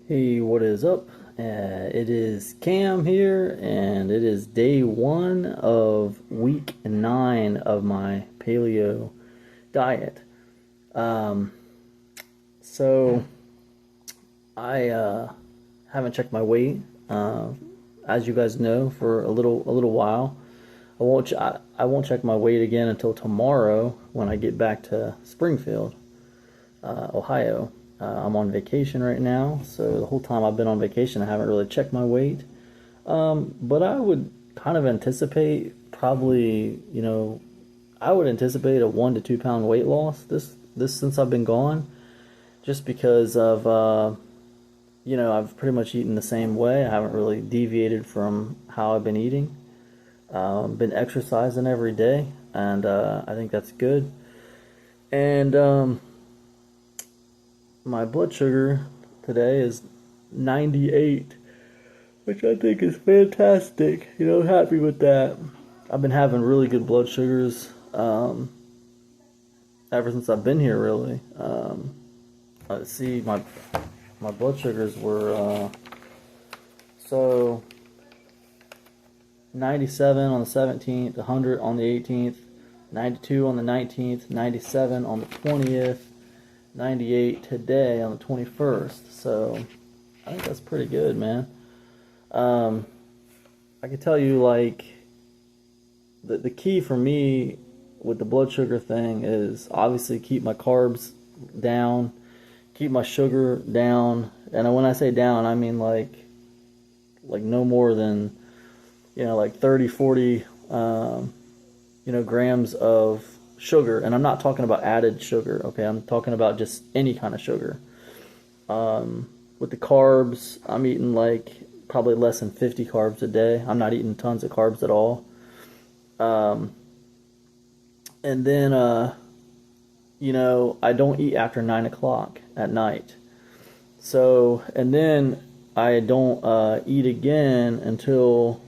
Hey, what is up? It is Cam here, and it is day one of week 9 of my paleo diet. Um, so I haven't checked my weight, as you guys know, for a little while. I won't check my weight again until tomorrow when I get back to Springfield, Ohio. I'm on vacation right now, so the whole time I've been on vacation, I haven't really checked my weight. But I would kind of anticipate probably, I would anticipate a 1 to 2 pound weight loss this since I've been gone, just because of I've pretty much eaten the same way. I haven't really deviated from how I've been eating. Been exercising every day, and I think that's good. And my blood sugar today is 98, which I think is fantastic. Happy with that. I've been having really good blood sugars ever since I've been here, really. Let's see, my blood sugars were so 97 on the 17th, 100 on the 18th, 92 on the 19th, 97 on the 20th, 98 today on the 21st. So I think that's pretty good, man. I can tell you, like, the key for me with the blood sugar thing is obviously keep my carbs down, keep my sugar down. And when I say down, I mean like no more than, like 30, 40, grams of sugar. And I'm not talking about added sugar, okay? I'm talking about just any kind of sugar. With the carbs, I'm eating like probably less than 50 carbs a day. I'm not eating tons of carbs at all. And then, I don't eat after 9 o'clock at night. So, and then I don't eat again until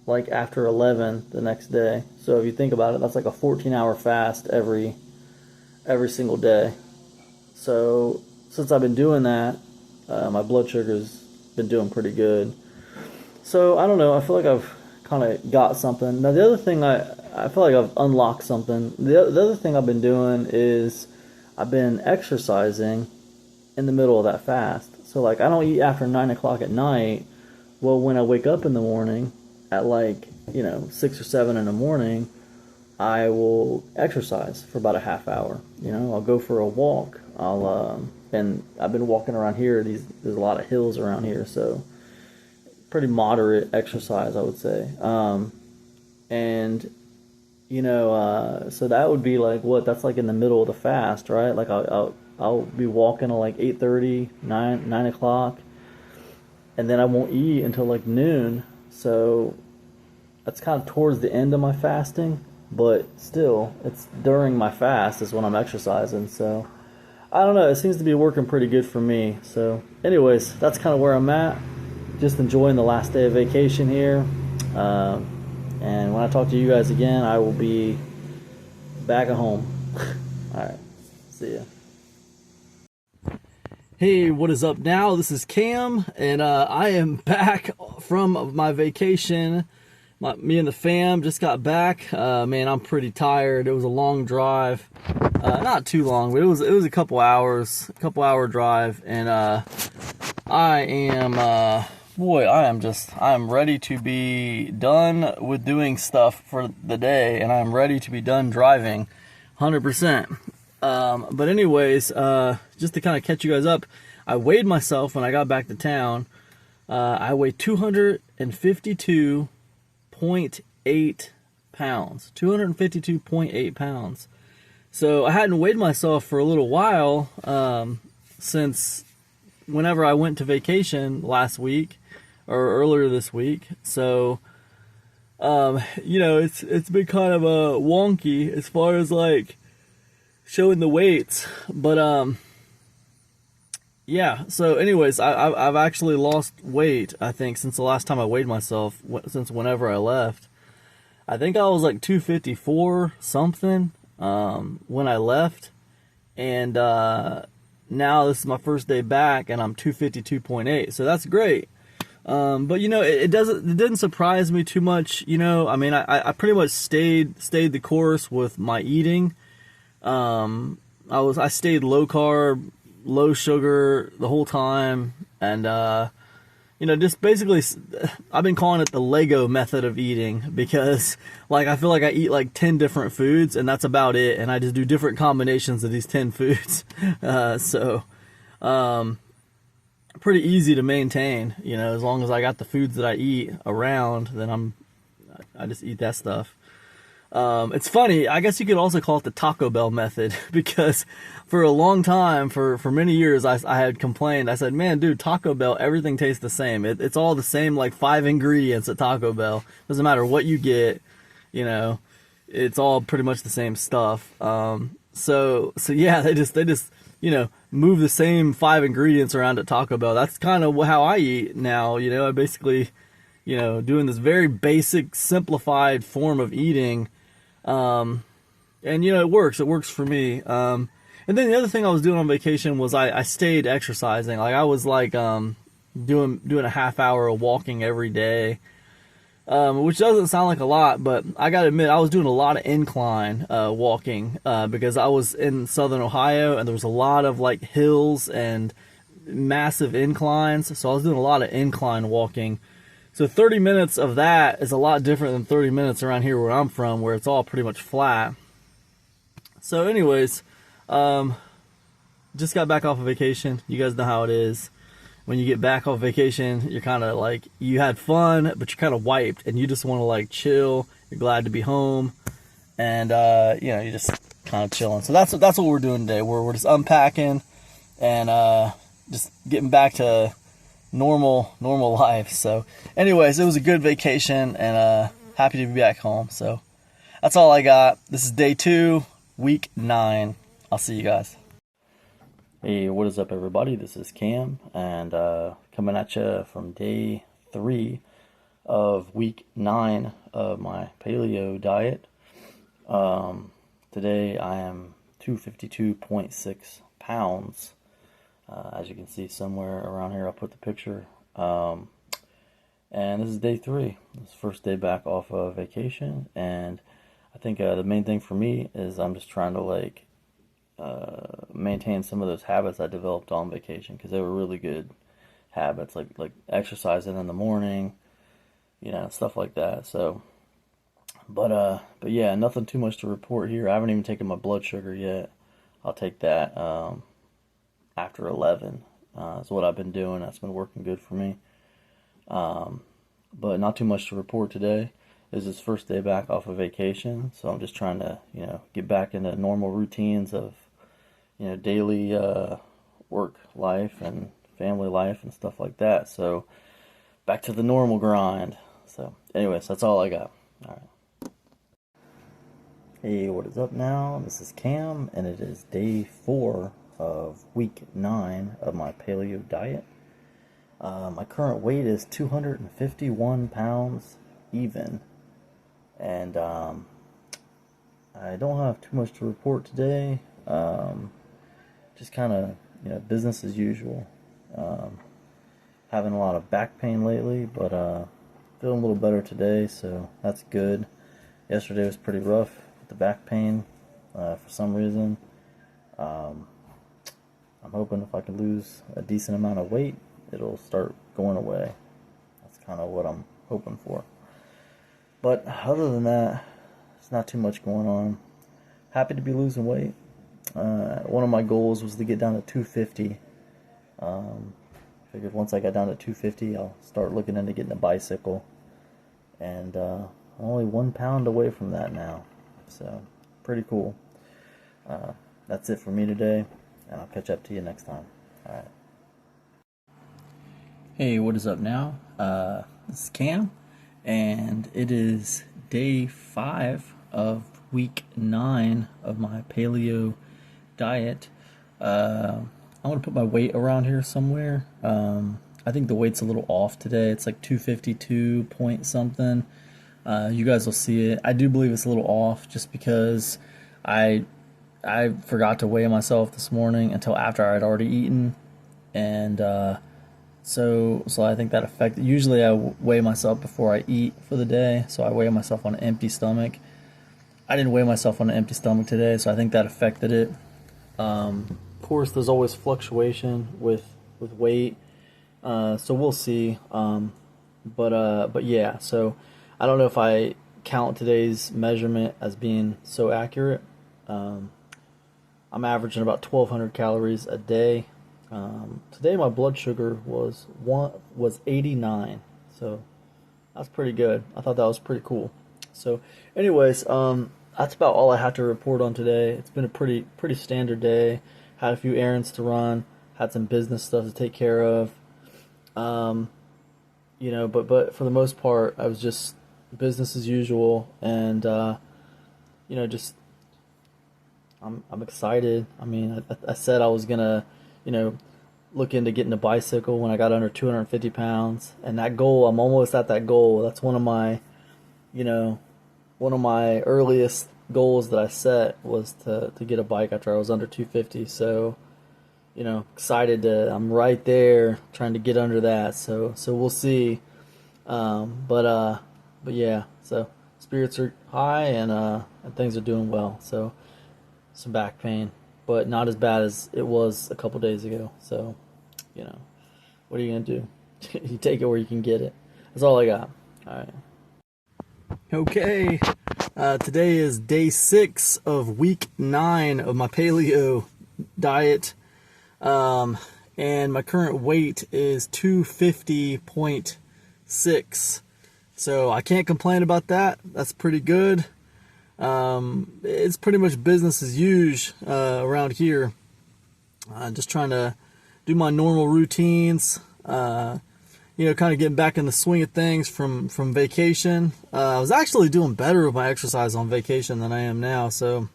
like after 11 the next day. So if you think about it, that's like a 14-hour fast every single day. So since I've been doing that, my blood sugar's been doing pretty good. So I don't know. I feel like I've kind of got something. Now the other thing I feel like I've unlocked something. The other thing I've been doing is I've been exercising in the middle of that fast. So like I don't eat after 9 o'clock at night. Well, when I wake up in the morning at like 6 or 7 in the morning, I will exercise for about a half hour. I'll go for a walk. And I've been walking around here. There's a lot of hills around here, so pretty moderate exercise, I would say. And so that would be like what? That's like in the middle of the fast, right? Like I'll be walking at like 8:30, 9 o'clock, and then I won't eat until like noon. So that's kind of towards the end of my fasting, but still, it's during my fast is when I'm exercising. So I don't know. It seems to be working pretty good for me. So, anyways, that's kind of where I'm at. Just enjoying the last day of vacation here. And when I talk to you guys again, I will be back at home. All right. See ya. Hey, what is up now? This is Cam, and I am back from my vacation. Me and the fam just got back. Man, I'm pretty tired. It was a long drive. Not too long, but it was a couple hour drive, and I am I am ready to be done with doing stuff for the day, and I'm ready to be done driving, 100%. But anyways, just to kind of catch you guys up, I weighed myself when I got back to town. I weighed 252.8 pounds. 252.8 pounds. So I hadn't weighed myself for a little while, since whenever I went to vacation last week or earlier this week. So, it's been kind of wonky as far as like showing the weights, but yeah. So, anyways, I've actually lost weight. I think since the last time I weighed myself, since whenever I left. I think I was like 254 something when I left, and now this is my first day back, and I'm 252.8, so that's great. But you know, it didn't surprise me too much. You know, I mean, I pretty much stayed the course with my eating. I stayed low carb, low sugar the whole time, and you know, just basically, I've been calling it the Lego method of eating, because like I feel like I eat like 10 different foods, and that's about it, and I just do different combinations of these 10 foods. So pretty easy to maintain, you know, as long as I got the foods that I eat around, then I just eat that stuff. It's funny, I guess you could also call it the Taco Bell method, because for a long time, for many years, I had complained. I said, man, dude, Taco Bell, everything tastes the same. It's all the same, like 5 ingredients at Taco Bell. Doesn't matter what you get, you know, it's all pretty much the same stuff. So yeah, they just, you know, move the same 5 ingredients around at Taco Bell. That's kind of how I eat now, you know. I basically, you know, doing this very basic, simplified form of eating. And you know, it works for me. And then the other thing I was doing on vacation was I stayed exercising. Like I was like, doing a half hour of walking every day, which doesn't sound like a lot, but I gotta admit, I was doing a lot of incline, walking, because I was in Southern Ohio, and there was a lot of like hills and massive inclines. So I was doing a lot of incline walking. So 30 minutes of that is a lot different than 30 minutes around here where I'm from, where it's all pretty much flat. So anyways, just got back off of vacation. You guys know how it is. When you get back off vacation, you're kind of like, you had fun, but you're kind of wiped, and you just want to like chill. You're glad to be home, and you know, you're just kind of chilling. So that's what we're doing today. We're just unpacking and just getting back to normal life. So anyways, it was a good vacation, and happy to be back home. So that's all I got. This is day 2, week 9. I'll see you guys. Hey, what is up, everybody? This is Cam, and coming at you from day 3 of week 9 of my paleo diet. Today I am 252.6 pounds. As you can see somewhere around here, I'll put the picture. And this is day 3. This is the first day back off of vacation, and I think the main thing for me is I'm just trying to like maintain some of those habits I developed on vacation, because they were really good habits, like exercising in the morning, you know, stuff like that. So, but yeah, nothing too much to report here. I haven't even taken my blood sugar yet. I'll take that after 11. Is what I've been doing. That's been working good for me. But not too much to report today. This is first day back off of vacation, so I'm just trying to, you know, get back into normal routines of, you know, daily work life and family life and stuff like that. So back to the normal grind. So anyways, that's all I got. All right. Hey, what is up now? This is Cam, and it is day 4 of week 9 of my paleo diet. My current weight is 251 pounds even, and I don't have too much to report today. Just kind of, you know, business as usual. Having a lot of back pain lately, but feeling a little better today, so that's good. Yesterday was pretty rough with the back pain for some reason. I'm hoping if I can lose a decent amount of weight, it'll start going away. That's kind of what I'm hoping for. But other than that, there's not too much going on. Happy to be losing weight. One of my goals was to get down to 250. Figured once I got down to 250, I'll start looking into getting a bicycle. And I'm only 1 pound away from that now. So, pretty cool. That's it for me today, and I'll catch up to you next time. Alright. Hey, what is up now? This is Cam, and it is day 5 of week 9 of my paleo diet. I'm going to put my weight around here somewhere. I think the weight's a little off today. It's like 252 point something. You guys will see it. I do believe it's a little off just because I I forgot to weigh myself this morning until after I'd already eaten, and so I think that affected. Usually I weigh myself before I eat for the day, so I weigh myself on an empty stomach. I didn't weigh myself on an empty stomach today, so I think that affected it. Of course, there's always fluctuation with weight, so we'll see. But yeah, so I don't know if I count today's measurement as being so accurate. I'm averaging about 1,200 calories a day. Today my blood sugar was 89, so that's pretty good. I thought that was pretty cool. So, anyways, that's about all I have to report on today. It's been a pretty standard day. Had a few errands to run. Had some business stuff to take care of. But for the most part, I was just business as usual, and just I'm excited. I mean, I said I was gonna, look into getting a bicycle when I got under 250 pounds, and that goal, I'm almost at that goal. That's one of my earliest goals that I set was to get a bike after I was under 250. So, excited I'm right there trying to get under that. So we'll see. But yeah, so spirits are high and things are doing well. So some back pain, but not as bad as it was a couple days ago. So, what are you gonna do? You take it where you can get it. That's all I got. All right. Okay. Today is day 6 of week 9 of my paleo diet. And my current weight is 250.6. So I can't complain about that. That's pretty good. It's pretty much business as usual around here. Just trying to do my normal routines. Kind of getting back in the swing of things from vacation. I was actually doing better with my exercise on vacation than I am now. So,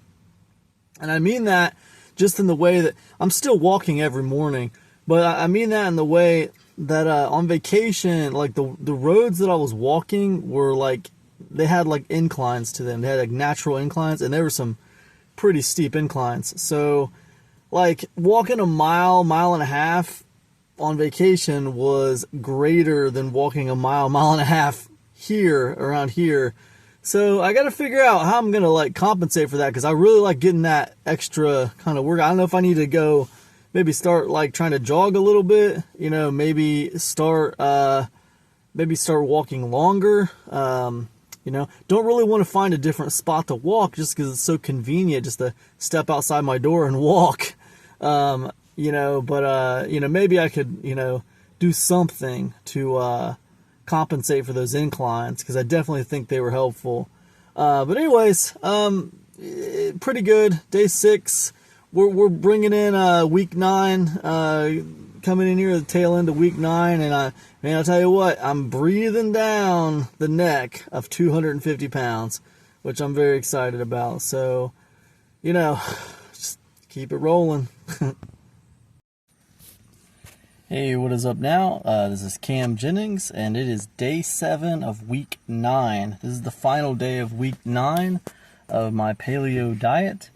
and I mean that just in the way that I'm still walking every morning, but I mean that in the way that on vacation, like the roads that I was walking were like, they had like inclines to them. They had like natural inclines, and there were some pretty steep inclines. So like walking a mile and a half on vacation was greater than walking a mile and a half here, around here. So I got to figure out how I'm going to like compensate for that, because I really like getting that extra kind of work. I don't know if I need to go maybe start like trying to jog a little bit, maybe start walking longer. Don't really want to find a different spot to walk just because it's so convenient just to step outside my door and walk. Maybe I could, do something to compensate for those inclines, because I definitely think they were helpful. But anyways, pretty good. Day 6. We're bringing in week 9, coming in here at the tail end of week 9, and I'll tell you what, I'm breathing down the neck of 250 pounds, which I'm very excited about. So, just keep it rolling. Hey, what is up now? This is Cam Jennings, and it is day 7 of week 9. This is the final day of week 9 of my paleo diet.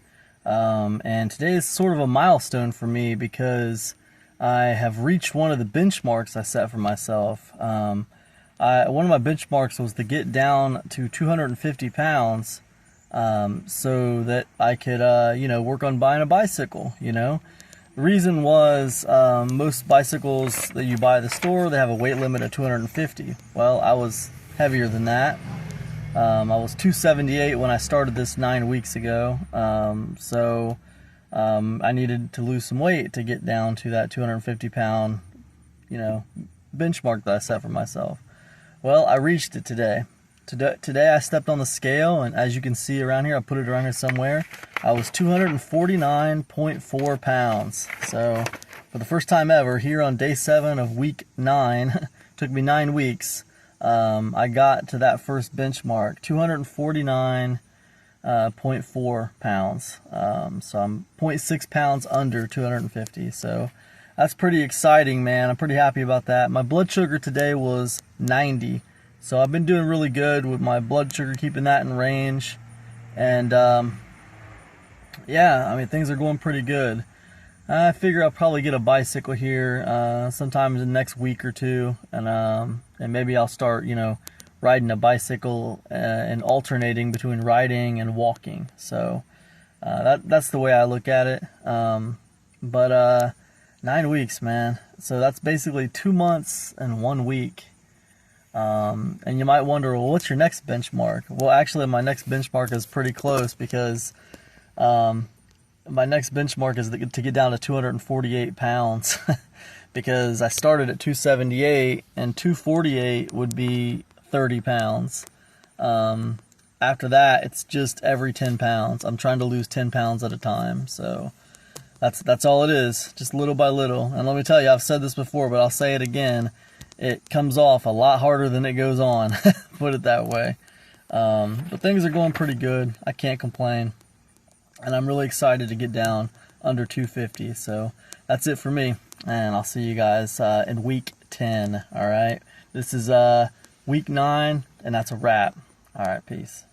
And today is sort of a milestone for me because I have reached one of the benchmarks I set for myself. One of my benchmarks was to get down to 250 pounds so that I could, work on buying a bicycle, The reason was most bicycles that you buy at the store, they have a weight limit of 250. Well, I was heavier than that. I was 278 when I started this 9 weeks ago. So I needed to lose some weight to get down to that 250 pound, benchmark that I set for myself. Well, I reached it today. Today I stepped on the scale, and as you can see around here, I put it around here somewhere, I was 249.4 pounds. So for the first time ever, here on day 7 of week 9, took me 9 weeks, I got to that first benchmark, 249.4 pounds. So I'm 0.6 pounds under 250. So that's pretty exciting, man. I'm pretty happy about that. My blood sugar today was 90. So I've been doing really good with my blood sugar, keeping that in range. And Yeah, I mean, things are going pretty good. I figure I'll probably get a bicycle here sometime in the next week or two, and maybe I'll start, riding a bicycle and alternating between riding and walking. So that's the way I look at it. But 9 weeks, man. So that's basically 2 months and 1 week. And you might wonder, well, what's your next benchmark? Well, actually, my next benchmark is pretty close because my next benchmark is to get down to 248 pounds because I started at 278 and 248 would be 30 pounds. After that, it's just every 10 pounds. I'm trying to lose 10 pounds at a time. So that's all it is, just little by little. And let me tell you, I've said this before, but I'll say it again. It comes off a lot harder than it goes on, put it that way. But things are going pretty good. I can't complain. And I'm really excited to get down under 250. So that's it for me. And I'll see you guys in week 10. All right. This is week 9, and that's a wrap. All right. Peace.